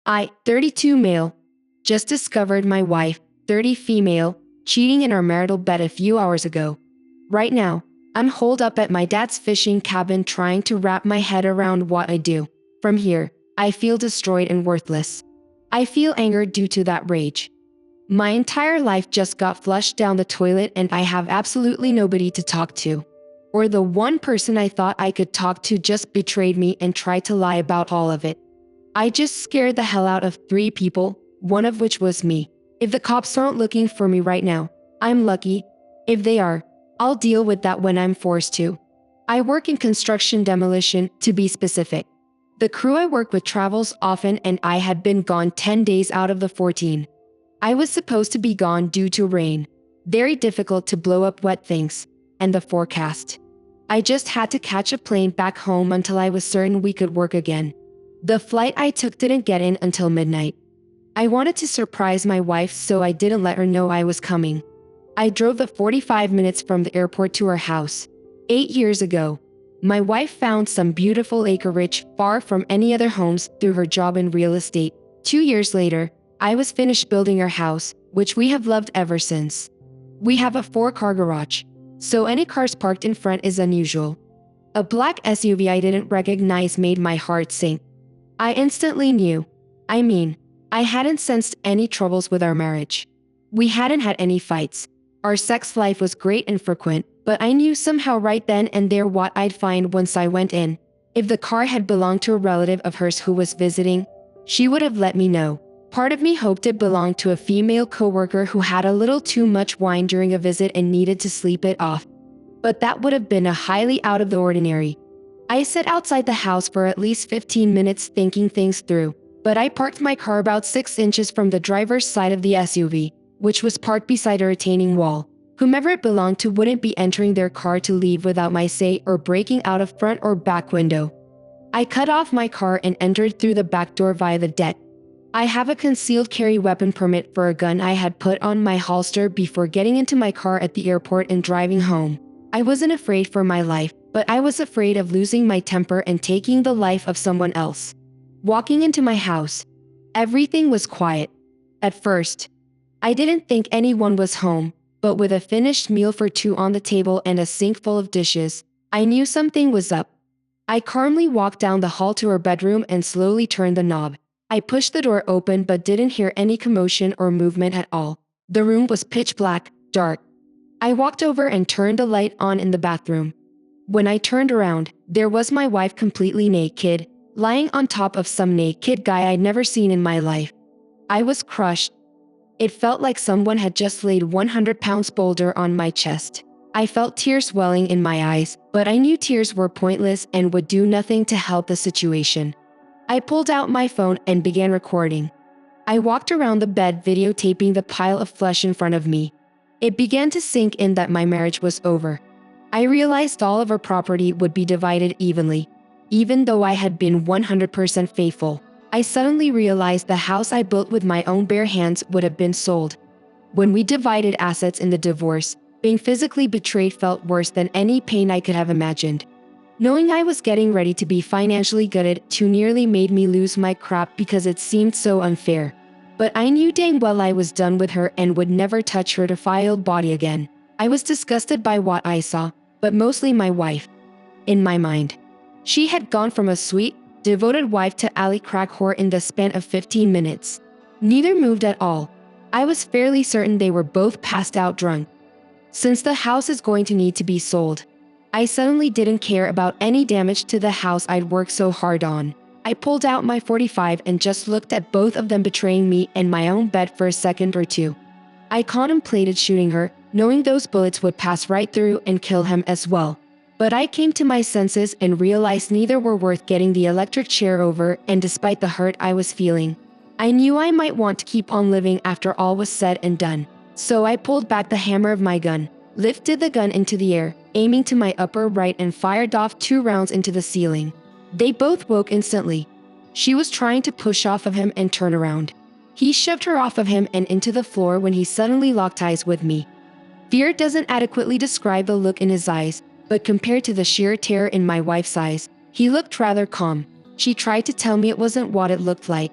I, 32 male, just discovered my wife, 30 female, cheating in our marital bed a few hours ago. Right now, I'm holed up at my dad's fishing cabin trying to wrap my head around what I do. From here, I feel destroyed and worthless. I feel anger due to that rage. My entire life just got flushed down the toilet and I have absolutely nobody to talk to. Or the one person I thought I could talk to just betrayed me and tried to lie about all of it. I just scared the hell out of 3 people, one of which was me. If the cops aren't looking for me right now, I'm lucky. If they are, I'll deal with that when I'm forced to. I work in construction demolition, to be specific. The crew I work with travels often and I had been gone 10 days out of the 14. I was supposed to be gone due to rain. Very difficult to blow up wet things. And the forecast. I just had to catch a plane back home until I was certain we could work again. The flight I took didn't get in until midnight. I wanted to surprise my wife, so I didn't let her know I was coming. I drove the 45 minutes from the airport to her house. 8 years ago, my wife found some beautiful acreage far from any other homes through her job in real estate. 2 years later, I was finished building our house, which we have loved ever since. We have a 4-car garage, so any cars parked in front is unusual. A black SUV I didn't recognize made my heart sink. I instantly knew. I hadn't sensed any troubles with our marriage. We hadn't had any fights. Our sex life was great and frequent, but I knew somehow right then and there what I'd find once I went in. If the car had belonged to a relative of hers who was visiting, she would have let me know. Part of me hoped it belonged to a female coworker who had a little too much wine during a visit and needed to sleep it off. But that would have been a highly out of the ordinary. I sat outside the house for at least 15 minutes thinking things through, but I parked my car about 6 inches from the driver's side of the SUV, which was parked beside a retaining wall. Whomever it belonged to wouldn't be entering their car to leave without my say or breaking out a front or back window. I cut off my car and entered through the back door via the deck. I have a concealed carry weapon permit for a gun I had put on my holster before getting into my car at the airport and driving home. I wasn't afraid for my life, but I was afraid of losing my temper and taking the life of someone else. Walking into my house, everything was quiet. At first, I didn't think anyone was home, but with a finished meal for 2 on the table and a sink full of dishes, I knew something was up. I calmly walked down the hall to her bedroom and slowly turned the knob. I pushed the door open but didn't hear any commotion or movement at all. The room was pitch black, dark. I walked over and turned the light on in the bathroom. When I turned around, there was my wife completely naked, lying on top of some naked guy I'd never seen in my life. I was crushed. It felt like someone had just laid 100-pound boulder on my chest. I felt tears welling in my eyes, but I knew tears were pointless and would do nothing to help the situation. I pulled out my phone and began recording. I walked around the bed videotaping the pile of flesh in front of me. It began to sink in that my marriage was over. I realized all of our property would be divided evenly. Even though I had been 100% faithful, I suddenly realized the house I built with my own bare hands would have been sold. When we divided assets in the divorce, being physically betrayed felt worse than any pain I could have imagined. Knowing I was getting ready to be financially gutted too nearly made me lose my crap because it seemed so unfair. But I knew dang well I was done with her and would never touch her defiled body again. I was disgusted by what I saw, but mostly my wife. In my mind, she had gone from a sweet, devoted wife to alley crack whore in the span of 15 minutes. Neither moved at all. I was fairly certain they were both passed out drunk. Since the house is going to need to be sold, I suddenly didn't care about any damage to the house I'd worked so hard on. I pulled out my .45 and just looked at both of them betraying me and my own bed for a second or two. I contemplated shooting her, knowing those bullets would pass right through and kill him as well. But I came to my senses and realized neither were worth getting the electric chair over, and despite the hurt I was feeling, I knew I might want to keep on living after all was said and done. So I pulled back the hammer of my gun, lifted the gun into the air, aiming to my upper right, and fired off 2 rounds into the ceiling. They both woke instantly. She was trying to push off of him and turn around. He shoved her off of him and into the floor when he suddenly locked eyes with me. Fear doesn't adequately describe the look in his eyes, but compared to the sheer terror in my wife's eyes, he looked rather calm. She tried to tell me it wasn't what it looked like.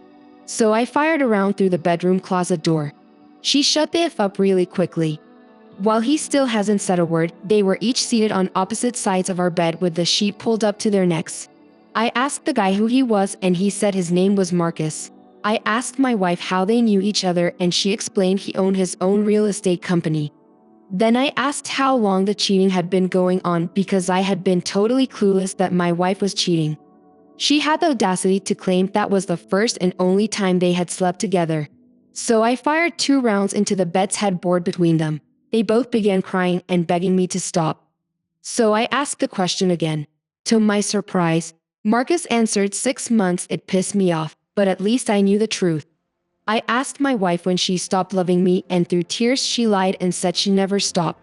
So I fired around through the bedroom closet door. She shut the F up really quickly. While he still hasn't said a word, they were each seated on opposite sides of our bed with the sheet pulled up to their necks. I asked the guy who he was and he said his name was Marcus. I asked my wife how they knew each other and she explained he owned his own real estate company. Then I asked how long the cheating had been going on because I had been totally clueless that my wife was cheating. She had the audacity to claim that was the first and only time they had slept together. So I fired 2 rounds into the bed's headboard between them. They both began crying and begging me to stop. So I asked the question again. To my surprise, Marcus answered 6 months. It pissed me off, but at least I knew the truth. I asked my wife when she stopped loving me and through tears she lied and said she never stopped.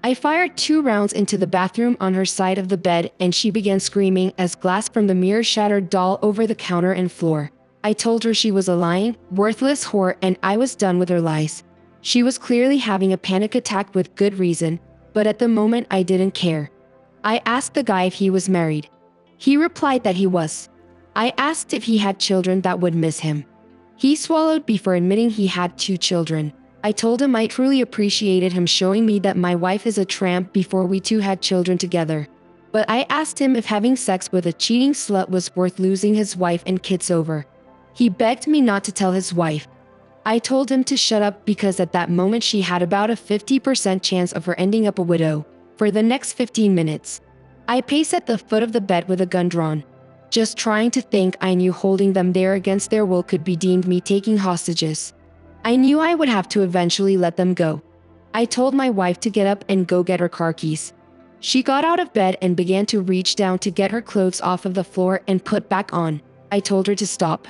I fired 2 rounds into the bathroom on her side of the bed and she began screaming as glass from the mirror shattered all over the counter and floor. I told her she was a lying, worthless whore and I was done with her lies. She was clearly having a panic attack with good reason, but at the moment I didn't care. I asked the guy if he was married. He replied that he was. I asked if he had children that would miss him. He swallowed before admitting he had 2 children. I told him I truly appreciated him showing me that my wife is a tramp before we 2 had children together. But I asked him if having sex with a cheating slut was worth losing his wife and kids over. He begged me not to tell his wife. I told him to shut up because at that moment she had about a 50% chance of her ending up a widow. For the next 15 minutes, I paced at the foot of the bed with a gun drawn, just trying to think. I knew holding them there against their will could be deemed me taking hostages. I knew I would have to eventually let them go. I told my wife to get up and go get her car keys. She got out of bed and began to reach down to get her clothes off of the floor and put back on. I told her to stop.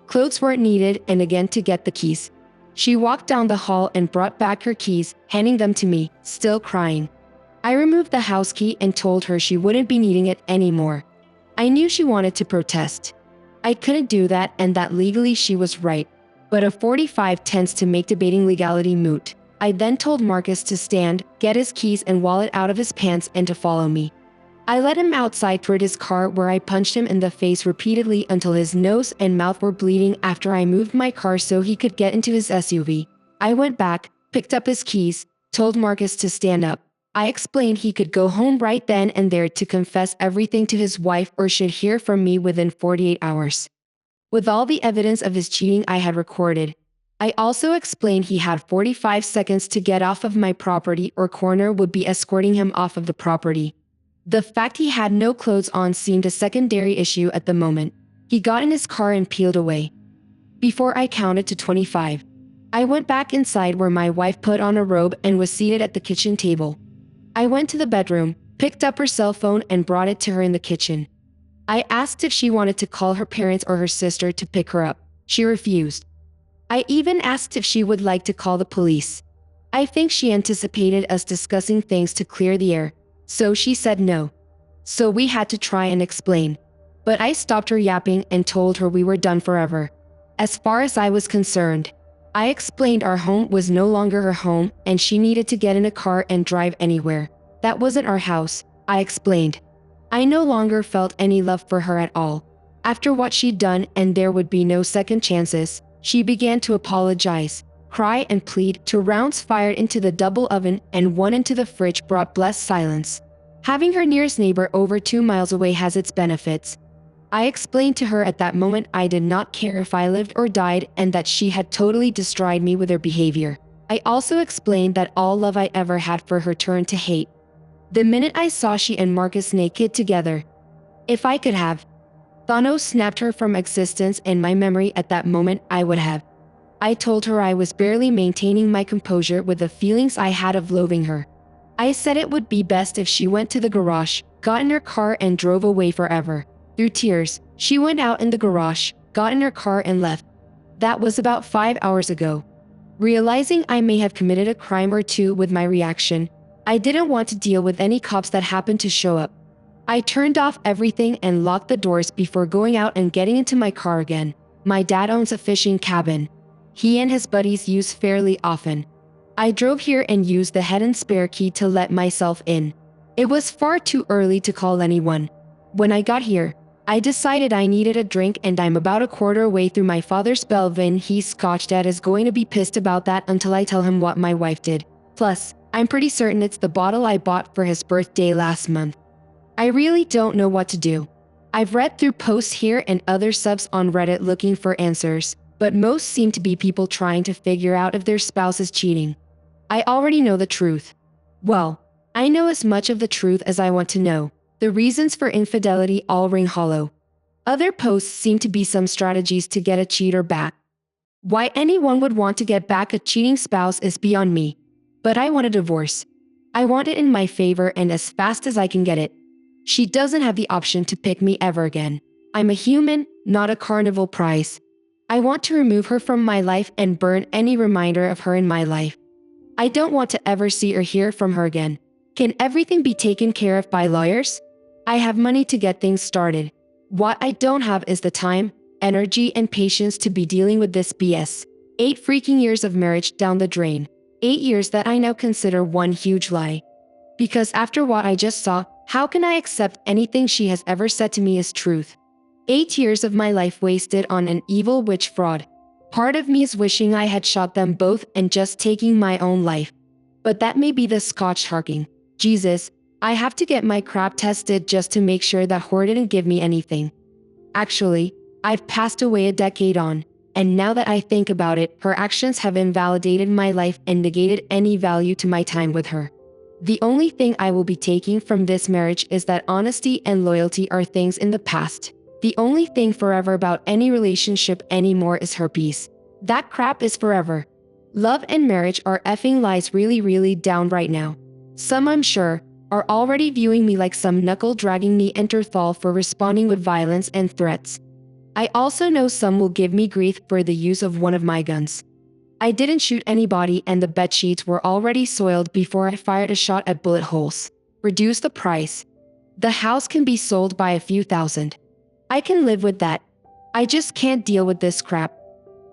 Clothes weren't needed and again to get the keys. She walked down the hall and brought back her keys, handing them to me, still crying. I removed the house key and told her she wouldn't be needing it anymore. I knew she wanted to protest. I couldn't do that and that legally she was right. But a 45 tends to make debating legality moot. I then told Marcus to stand, get his keys and wallet out of his pants and to follow me. I led him outside toward his car where I punched him in the face repeatedly until his nose and mouth were bleeding after I moved my car so he could get into his SUV. I went back, picked up his keys, told Marcus to stand up. I explained he could go home right then and there to confess everything to his wife or should hear from me within 48 hours. With all the evidence of his cheating I had recorded, I also explained he had 45 seconds to get off of my property or Coroner would be escorting him off of the property. The fact he had no clothes on seemed a secondary issue at the moment. He got in his car and peeled away. Before I counted to 25, I went back inside where my wife put on a robe and was seated at the kitchen table. I went to the bedroom, picked up her cell phone and brought it to her in the kitchen. I asked if she wanted to call her parents or her sister to pick her up. She refused. I even asked if she would like to call the police. I think she anticipated us discussing things to clear the air, so she said no. So we had to try and explain. But I stopped her yapping and told her we were done forever. As far as I was concerned, I explained our home was no longer her home and she needed to get in a car and drive anywhere. That wasn't our house, I explained. I no longer felt any love for her at all. After what she'd done and there would be no second chances, she began to apologize, cry and plead. 2 rounds fired into the double oven and 1 into the fridge brought blessed silence. Having her nearest neighbor over 2 miles away has its benefits. I explained to her at that moment I did not care if I lived or died and that she had totally destroyed me with her behavior. I also explained that all love I ever had for her turned to hate the minute I saw she and Marcus naked together. If I could have Thanos snapped her from existence in my memory at that moment, I would have. I told her I was barely maintaining my composure with the feelings I had of loathing her. I said it would be best if she went to the garage, got in her car and drove away forever. Through tears, she went out in the garage, got in her car and left. That was about 5 hours ago. Realizing I may have committed a crime or 2 with my reaction, I didn't want to deal with any cops that happened to show up. I turned off everything and locked the doors before going out and getting into my car again. My dad owns a fishing cabin. He and his buddies use fairly often. I drove here and used the head and spare key to let myself in. It was far too early to call anyone. When I got here, I decided I needed a drink and I'm about a quarter way through my father's Belvin. He's Scotch Dad is going to be pissed about that until I tell him what my wife did. Plus, I'm pretty certain it's the bottle I bought for his birthday last month. I really don't know what to do. I've read through posts here and other subs on Reddit looking for answers, but most seem to be people trying to figure out if their spouse is cheating. I already know the truth. Well, I know as much of the truth as I want to know. The reasons for infidelity all ring hollow. Other posts seem to be some strategies to get a cheater back. Why anyone would want to get back a cheating spouse is beyond me. But I want a divorce. I want it in my favor and as fast as I can get it. She doesn't have the option to pick me ever again. I'm a human, not a carnival prize. I want to remove her from my life and burn any reminder of her in my life. I don't want to ever see or hear from her again. Can everything be taken care of by lawyers? I have money to get things started. What I don't have is the time, energy, and patience to be dealing with this BS. 8 freaking years of marriage down the drain. 8 years that I now consider one huge lie. Because after what I just saw, how can I accept anything she has ever said to me as truth? 8 years of my life wasted on an evil witch fraud. Part of me is wishing I had shot them both and just taking my own life. But that may be the Scotch harking. Jesus, I have to get my crap tested just to make sure that whore didn't give me anything. Actually, I've passed away a decade on, and now that I think about it, her actions have invalidated my life and negated any value to my time with her. The only thing I will be taking from this marriage is that honesty and loyalty are things in the past. The only thing forever about any relationship anymore is her peace. That crap is forever. Love and marriage are effing lies really down right now. Some, I'm sure, are already viewing me like some knuckle-dragging Neanderthal for responding with violence and threats. I also know some will give me grief for the use of one of my guns. I didn't shoot anybody and the bedsheets were already soiled before I fired a shot at bullet holes. Reduce the price. The house can be sold by a few thousand. I can live with that. I just can't deal with this crap.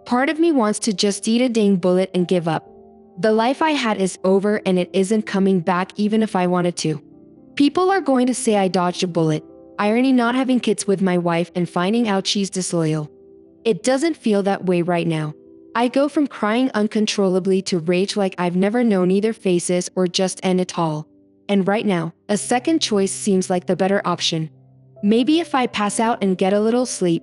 Part of me wants to just eat a dang bullet and give up. The life I had is over and it isn't coming back even if I wanted to. People are going to say I dodged a bullet. Irony not having kids with my wife and finding out she's disloyal. It doesn't feel that way right now. I go from crying uncontrollably to rage like I've never known either faces or just end it all. And right now, a second choice seems like the better option. Maybe if I pass out and get a little sleep,